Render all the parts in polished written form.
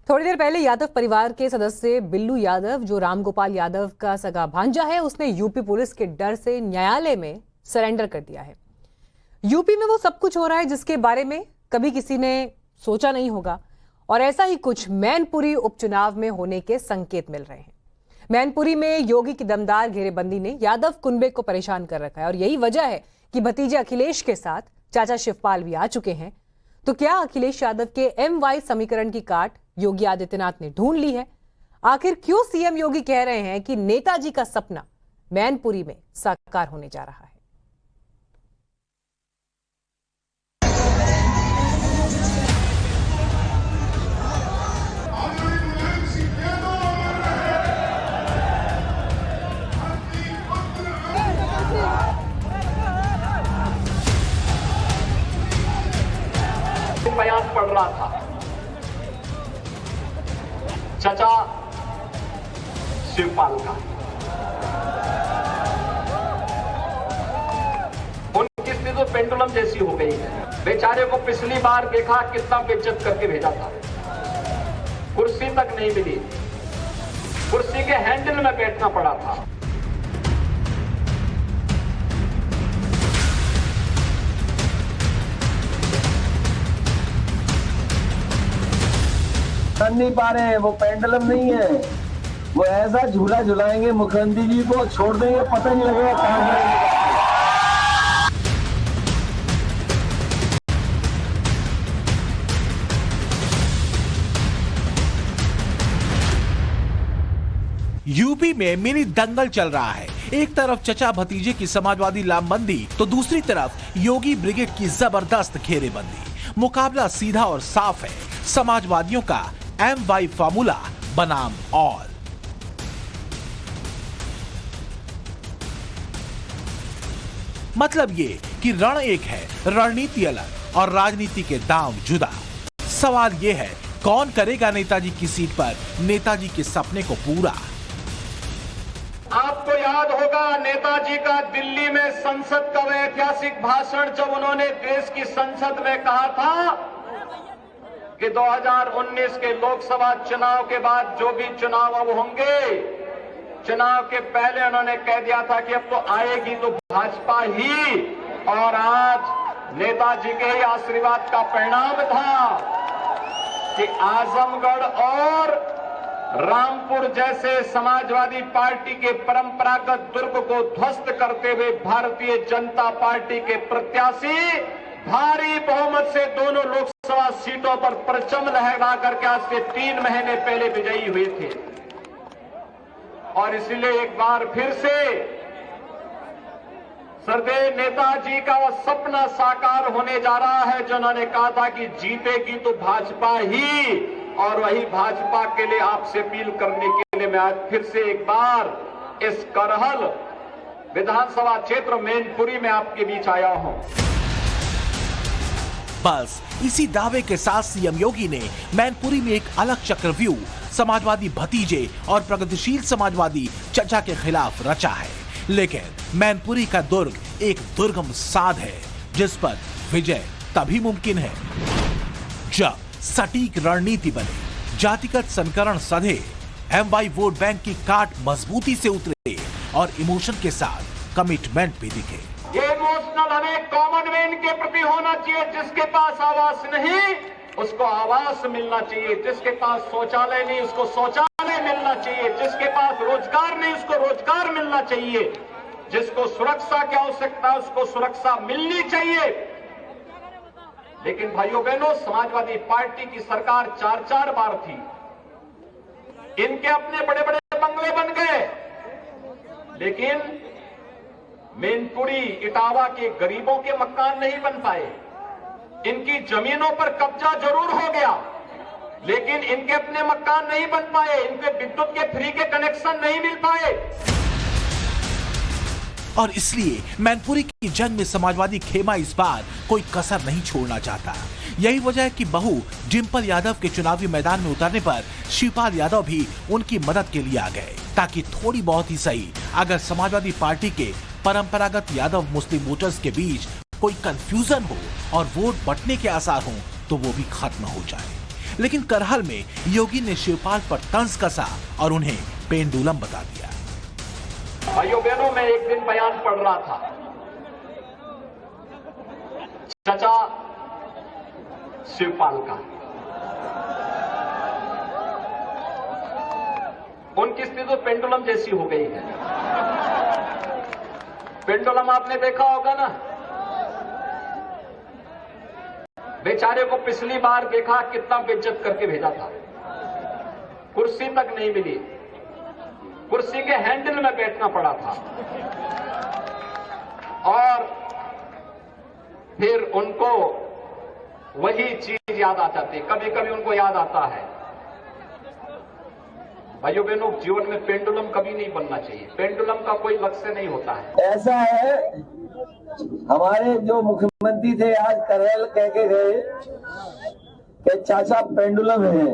थोड़ी देर पहले यादव परिवार के सदस्य बिल्लू यादव, जो रामगोपाल यादव का सगा भांजा है, उसने यूपी पुलिस के डर से न्यायालय में सरेंडर कर दिया है। यूपी में वो सब कुछ हो रहा है जिसके बारे में कभी किसी ने सोचा नहीं होगा, और ऐसा ही कुछ मैनपुरी उपचुनाव में होने के संकेत मिल रहे हैं। मैनपुरी में योगी की दमदार घेरेबंदी ने यादव कुनबे को परेशान कर रखा है, और यही वजह है कि भतीजे अखिलेश के साथ चाचा शिवपाल भी आ चुके हैं। तो क्या अखिलेश यादव के MY समीकरण की काट योगी आदित्यनाथ ने ढूंढ ली है? आखिर क्यों सीएम योगी कह रहे हैं कि नेताजी का सपना मैनपुरी में साकार होने जा रहा है? बयान पढ़ रहा था, चाचा शिवपाल का। उनकी स्थिति तो पेंडुलम जैसी हो गई है। बेचारे को पिछली बार देखा कितना बेइज्जत करके भेजा था, कुर्सी तक नहीं मिली, कुर्सी के हैंडल में बैठना पड़ा था। नहीं पा रहे हैं, वो पेंडुलम नहीं है, वो ऐसा झूला झुलाएंगे मुख्यमंत्री जी को, छोड़ देंगे, पता नहीं लगेगा कहां जाएंगे। यूपी में मिनी दंगल चल रहा है। एक तरफ चचा भतीजे की समाजवादी लामबंदी, तो दूसरी तरफ योगी ब्रिगेड की जबरदस्त घेरेबंदी। मुकाबला सीधा और साफ है, समाजवादियों का MY फार्मूला बनाम ऑल। मतलब ये कि रण एक है, रणनीति अलग और राजनीति के दांव जुदा। सवाल ये है, कौन करेगा नेताजी की सीट पर नेताजी के सपने को पूरा? आपको याद होगा नेताजी का दिल्ली में संसद का वह ऐतिहासिक भाषण, जब उन्होंने देश की संसद में कहा था कि 2019 के लोकसभा चुनाव के बाद जो भी चुनाव अब होंगे, चुनाव के पहले उन्होंने कह दिया था कि अब तो आएगी तो भाजपा ही। और आज नेताजी के ही आशीर्वाद का परिणाम था कि आजमगढ़ और रामपुर जैसे समाजवादी पार्टी के परंपरागत दुर्ग को ध्वस्त करते हुए भारतीय जनता पार्टी के प्रत्याशी भारी बहुमत से दोनों लोकसभा सीटों पर परचम लहरा करके आज से 3 महीने पहले विजयी हुए थे। और इसलिए एक बार फिर से सरदेव नेताजी का वह सपना साकार होने जा रहा है, जो उन्होंने कहा था कि जीतेगी तो भाजपा ही। और वही भाजपा के लिए आपसे अपील करने के लिए मैं आज फिर से एक बार इस करहल विधानसभा क्षेत्र मैनपुरी में आपके बीच आया हूं। बस इसी दावे के साथ सीएम योगी ने मैनपुरी में एक अलग चक्रव्यूह समाजवादी भतीजे और प्रगतिशील समाजवादी चचा के खिलाफ रचा है। लेकिन मैनपुरी का दुर्ग एक दुर्गम साध है, जिस पर विजय तभी मुमकिन है जब सटीक रणनीति बने, जातिगत समीकरण सधे, MY वोट बैंक की काट मजबूती से उतरे और इमोशन के साथ कमिटमेंट भी दिखे। ये इमोशनल हमें कॉमन मैन के प्रति होना चाहिए। जिसके पास आवास नहीं उसको आवास मिलना चाहिए, जिसके पास शौचालय नहीं उसको शौचालय मिलना चाहिए, जिसके पास रोजगार नहीं उसको रोजगार मिलना चाहिए, जिसको सुरक्षा की आवश्यकता है उसको सुरक्षा मिलनी चाहिए। लेकिन भाइयों बहनों, समाजवादी पार्टी की सरकार 4-4 बार थी, इनके अपने बड़े बड़े बंगले बन गए, लेकिन मैनपुरी इटावा के गरीबों के मकान नहीं बन पाए। इनकी जमीनों पर कब्जा जरूर हो गया, लेकिन इनके अपने मकान नहीं बन पाए, इनके विद्युत के फ्री के कनेक्शन नहीं मिल पाए। और इसलिए मैनपुरी की जंग में समाजवादी खेमा इस बार कोई कसर नहीं छोड़ना चाहता। यही वजह है कि बहू डिंपल यादव के चुनावी मैदान में उतरने पर शिवपाल यादव भी उनकी मदद के लिए आ गए, ताकि थोड़ी बहुत ही सही अगर समाजवादी पार्टी के परंपरागत यादव मुस्लिम वोटर्स के बीच कोई कंफ्यूजन हो और वोट बंटने के आसार हो तो वो भी खत्म हो जाए। लेकिन करहल में योगी ने शिवपाल पर तंज कसा और उन्हें पेंडुलम बता दिया। भाइयों बहनों, मैं एक दिन बयान पढ़ रहा था, चचा शिवपाल का, उनकी स्थिति तो पेंडुलम जैसी हो गई है। पेंडुलम आपने देखा होगा ना, बेचारे को पिछली बार देखा कितना बेइज्जत करके भेजा था, कुर्सी तक नहीं मिली, कुर्सी के हैंडल में बैठना पड़ा था। और फिर उनको वही चीज याद आ जाती, कभी कभी उनको याद आता है। भाइयों बहनों, जीवन में पेंडुलम कभी नहीं बनना चाहिए, पेंडुलम का कोई लक्ष्य नहीं होता है। ऐसा है, हमारे जो मुख्यमंत्री थे आज करहल कह के गए कि चाचा पेंडुलम है,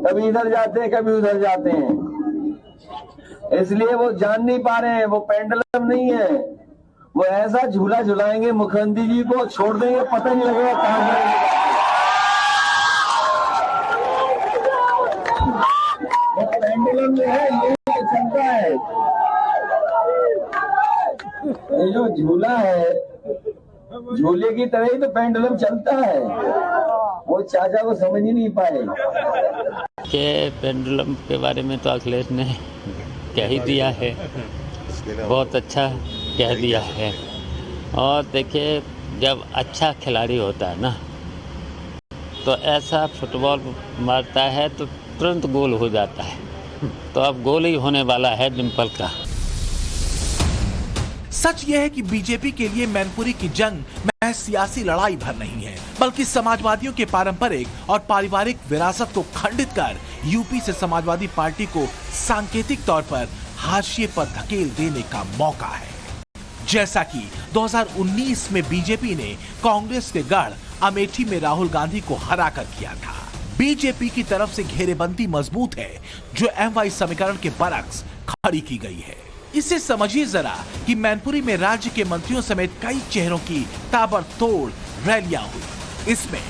कभी इधर जाते हैं कभी उधर जाते हैं, इसलिए वो जान नहीं पा रहे हैं वो पेंडुलम नहीं है। वो ऐसा झूला झुलाएंगे मुख्यमंत्री जी को, छोड़ देंगे, पता नहीं लगेगा कहां जाएंगे। पेंडुलम में है, ये चलता है, ये जो झूला है, झूले की तरह ही तो पेंडुलम चलता है, वो चाचा को समझ ही नहीं पाए। के पेंडुलम के बारे में तो अखिलेश ने कह ही दिया है, बहुत अच्छा कह दिया है। और देखिए, जब अच्छा खिलाड़ी होता है ना, तो ऐसा फुटबॉल मारता है तो तुरंत गोल हो जाता है। तो अब गोल ही होने वाला है डिंपल का। सच यह है कि बीजेपी के लिए मैनपुरी की जंग महज सियासी लड़ाई भर नहीं है, बल्कि समाजवादियों के पारंपरिक और पारिवारिक विरासत को खंडित कर यूपी से समाजवादी पार्टी को सांकेतिक तौर पर हाशिए पर धकेल देने का मौका है। जैसा कि 2019 में बीजेपी ने कांग्रेस के गढ़ अमेठी में राहुल गांधी को हराकर किया था। बीजेपी की तरफ से घेरेबंदी मजबूत है, जो एमवाई समीकरण के बरक्स खड़ी की गई है। इसे समझिए जरा कि मैनपुरी में राज्य के मंत्रियों समेत कई चेहरों की ताबड़तोड़ रैलियां हुई। इसमें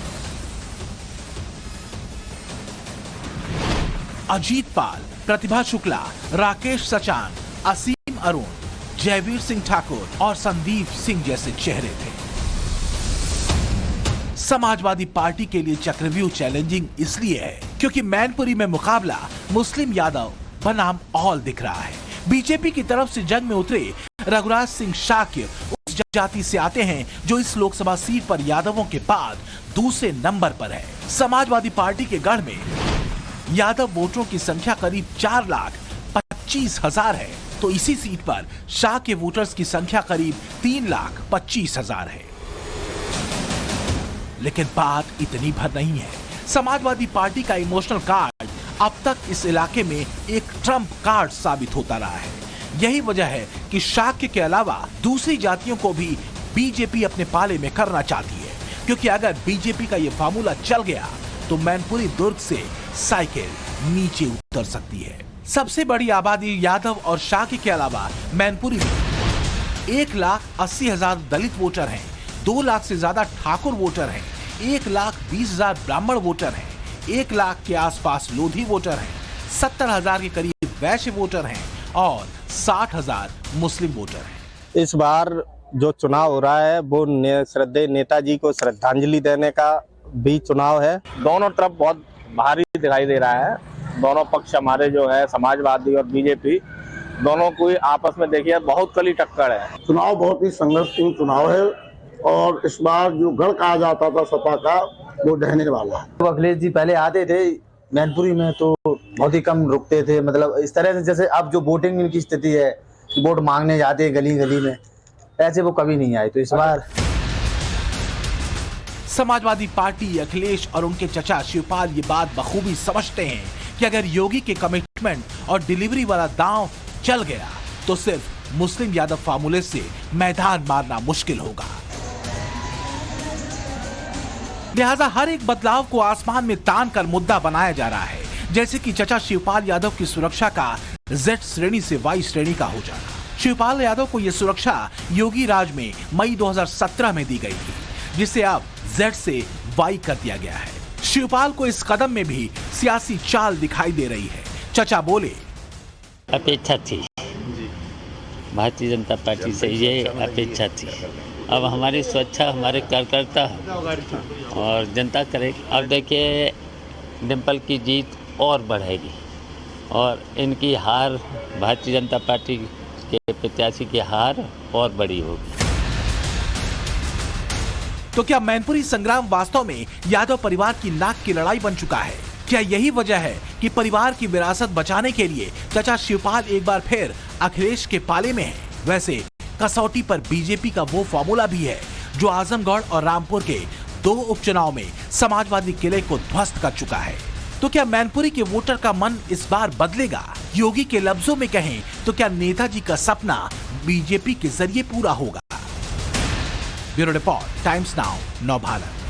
अजीत पाल, प्रतिभा शुक्ला, राकेश सचान, असीम अरुण, जयवीर सिंह ठाकुर और संदीप सिंह जैसे चेहरे थे। समाजवादी पार्टी के लिए चक्रव्यूह चैलेंजिंग इसलिए है क्योंकि मैनपुरी में मुकाबला मुस्लिम यादव बनाम ऑल दिख रहा है। बीजेपी की तरफ से जंग में उतरे रघुराज सिंह शाक्य उस जाति से आते हैं जो इस लोकसभा सीट पर यादवों के बाद दूसरे नंबर पर है। समाजवादी पार्टी के गढ़ में यादव वोटरों की संख्या करीब 4,25,000 है, तो इसी सीट पर शाह के वोटर्स की संख्या करीब 3,25,000 है। लेकिन बात इतनी भर नहीं है। समाजवादी पार्टी का इमोशनल कार्ड अब तक इस इलाके में एक ट्रम्प कार्ड साबित होता रहा है। यही वजह है कि शाक्य के अलावा दूसरी जातियों को भी बीजेपी अपने पाले में करना चाहती है, क्योंकि अगर बीजेपी का ये फार्मूला चल गया तो मैनपुरी दुर्ग से साइकिल नीचे उतर सकती है। सबसे बड़ी आबादी यादव और शाक्य के अलावा मैनपुरी में 1,80,000 दलित वोटर हैं, 2 लाख से ज्यादा ठाकुर वोटर हैं, 1,20,000 ब्राह्मण वोटर हैं, 1 लाख के आसपास लोधी वोटर हैं, 70,000 के करीब वैश्य वोटर हैं और 60,000 मुस्लिम वोटर हैं। इस बार जो चुनाव हो रहा है वो श्रद्धेय नेताजी को श्रद्धांजलि देने का भी चुनाव है। दोनों तरफ बहुत भारी दिखाई दे रहा है। दोनों पक्ष हमारे जो है समाजवादी और बीजेपी, दोनों को आपस में देखिए बहुत कड़ी टक्कर है। चुनाव बहुत ही संघर्षपूर्ण चुनाव है और इस बार जो गढ़ कहा जाता था सपा का, वो ढहने वाला है। तो अखिलेश जी पहले आते थे मैनपुरी में तो बहुत ही कम रुकते थे, मतलब इस तरह से जैसे अब जो वोटिंग की स्थिति है, वोट मांगने जाते हैं गली गली में, ऐसे वो कभी नहीं आए। तो इस बार समाजवादी पार्टी, अखिलेश और उनके चचा शिवपाल ये बात बखूबी समझते हैं कि अगर योगी के कमिटमेंट और डिलीवरी वाला दांव चल गया तो सिर्फ मुस्लिम यादव फार्मूले से मैदान मारना मुश्किल होगा। लिहाजा हर एक बदलाव को आसमान में तान कर मुद्दा बनाया जा रहा है, जैसे कि चचा शिवपाल यादव की सुरक्षा का Z श्रेणी से Y श्रेणी का हो जाना। शिवपाल यादव को यह सुरक्षा योगी राज में मई 2017 में दी गई थी, जिसे अब Z से Y कर दिया गया है। शिवपाल को इस कदम में भी सियासी चाल दिखाई दे रही है। चचा बोले, अपेक्षा थी भारतीय जनता पार्टी से, ये अपेक्षा थी। अब हमारी स्वेच्छा, हमारे कार्यकर्ता और जनता करेगी। अब देखिए डिम्पल की जीत और बढ़ेगी और इनकी हार, भारतीय जनता पार्टी के प्रत्याशी की हार और बड़ी होगी। तो क्या मैनपुरी संग्राम वास्तव में यादव परिवार की नाक की लड़ाई बन चुका है? क्या यही वजह है कि परिवार की विरासत बचाने के लिए चचा शिवपाल एक बार फिर अखिलेश के पाले में है? वैसे कसौटी पर बीजेपी का वो फॉर्मूला भी है जो आजमगढ़ और रामपुर के 2 उपचुनाव में समाजवादी किले को ध्वस्त कर चुका है। तो क्या मैनपुरी के वोटर का मन इस बार बदलेगा? योगी के लफ्जों में कहें तो क्या नेताजी का सपना बीजेपी के जरिए पूरा होगा? ब्यूरो रिपोर्ट, टाइम्स नाउ, नव भारत।